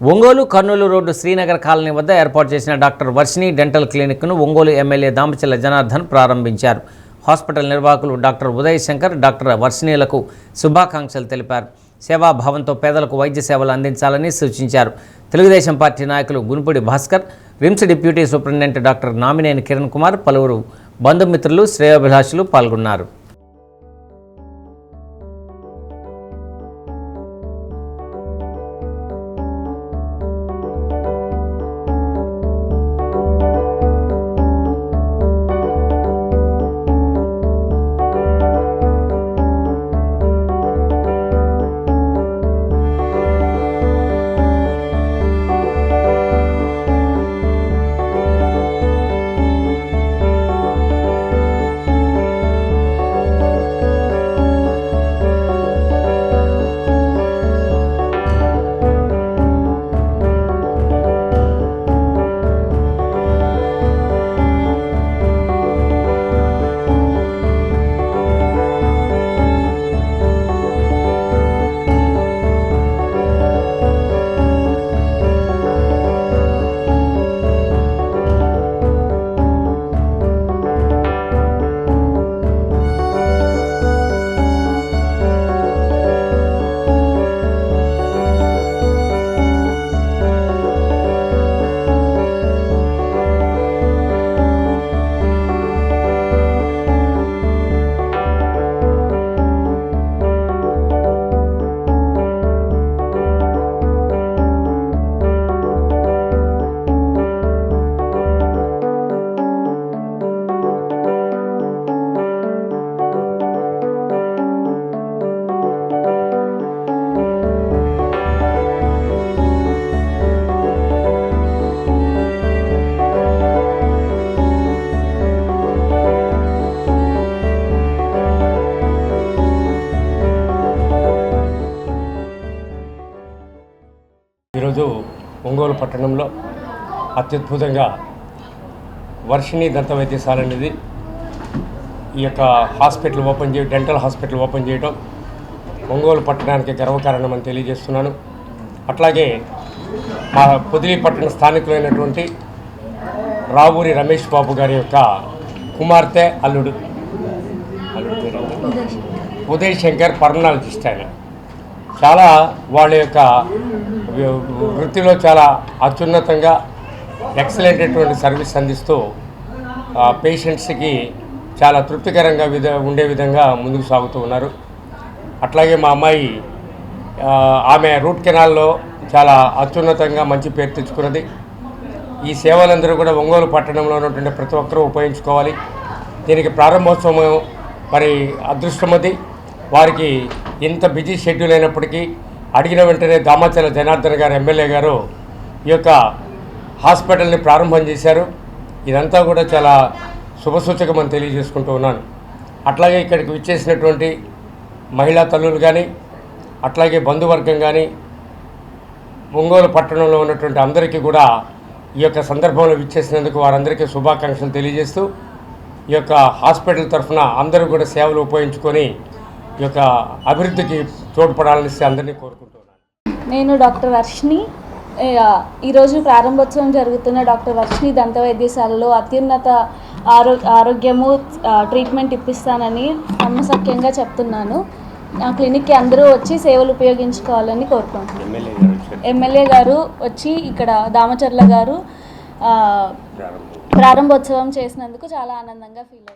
Ongole Kurnool road Srinagar colony వద్ద ఏర్పాటు చేసిన డాక్టర్ వర్షిణి డెంటల్ క్లినిక్ను ఒంగోలు ఎమ్మెల్యే దామచర్ల జనార్దన్ ప్రారంభించారు. హాస్పిటల్ నిర్వాహకులు డాక్టర్ ఉదయ్ శంకర్, డాక్టర్ వర్షిణిలకు శుభాకాంక్షలు తెలిపారు. సేవాభావంతో పేదలకు వైద్య సేవలు అందించాలని సూచించారు. తెలుగుదేశం పార్టీ నాయకులు Gunupudi Bhaskar, RIMS deputy superintendent doctor Namineni Kiran Kumar, పలువురు బంధుమిత్రులు, శ్రేయోభిలాషులు పాల్గొన్నారు. ఈరోజు ఒంగోలు పట్టణంలో అత్యద్భుతంగా వర్షిణి దంత వైద్యశాల అనేది ఈ యొక్క హాస్పిటల్ ఓపెన్ చేయడం, డెంటల్ హాస్పిటల్ ఓపెన్ చేయడం ఒంగోలు పట్టణానికి గర్వకారణమని తెలియజేస్తున్నాను. అట్లాగే మా పొదిలి పట్టణ స్థానికులైనటువంటి రావూరి రమేష్ బాబు గారి యొక్క కుమార్తె అల్లుడు ఉదయ్ శంకర్ పర్మనాలజిస్ట్. ఆయన చాలా వాళ్ళ యొక్క వృత్తిలో చాలా అత్యున్నతంగా ఎక్సలెంట్ అటువంటి సర్వీస్ అందిస్తూ పేషెంట్స్కి చాలా తృప్తికరంగా ఉండే విధంగా ముందుకు సాగుతూ ఉన్నారు. అట్లాగే మా అమ్మాయి ఆమె రూట్ కెనాల్లో చాలా అత్యున్నతంగా మంచి పేరు తెచ్చుకున్నది. ఈ సేవలందరూ కూడా ఒంగోలు పట్టణంలో ఉన్నటువంటి ప్రతి ఒక్కరూ ఉపయోగించుకోవాలి. దీనికి ప్రారంభోత్సవం మరి అదృష్టమది. వారికి ఇంత బిజీ షెడ్యూల్ అయినప్పటికీ అడిగిన వెంటనే దామచర్ల జనార్దన్ గారు ఎమ్మెల్యే గారు ఈ యొక్క హాస్పిటల్ని ప్రారంభం చేశారు. ఇదంతా కూడా చాలా శుభసూచకమని తెలియజేసుకుంటూ ఉన్నాను. అట్లాగే ఇక్కడికి విచ్చేసినటువంటి మహిళా తల్లులు కానీ, అట్లాగే బంధువర్గం కానీ, ఒంగోలు పట్టణంలో ఉన్నటువంటి అందరికీ కూడా ఈ యొక్క సందర్భంలో విచ్చేసినందుకు వారందరికీ శుభాకాంక్షలు తెలియజేస్తూ ఈ యొక్క హాస్పిటల్ తరఫున అందరూ కూడా సేవలు ఉపయోగించుకొని ఈ యొక్క అభివృద్ధికి తోడ్పడాలని అందరినీ కోరుకుంటున్నాను. నేను డాక్టర్ వర్షిణి. ఈరోజు ప్రారంభోత్సవం జరుగుతున్న డాక్టర్ వర్షిణి దంత వైద్యశాలలో అత్యున్నత ఆరోగ్యము ట్రీట్మెంట్ ఇప్పిస్తానని నమ్మసక్యంగా చెప్తున్నాను. ఆ క్లినిక్కి అందరూ వచ్చి సేవలు ఉపయోగించుకోవాలని కోరుకుంటున్నాను. ఎమ్మెల్యే గారు వచ్చి ఇక్కడ దామచర్ల గారు ప్రారంభోత్సవం చేసినందుకు చాలా ఆనందంగా ఫీల్ అవుతుంది.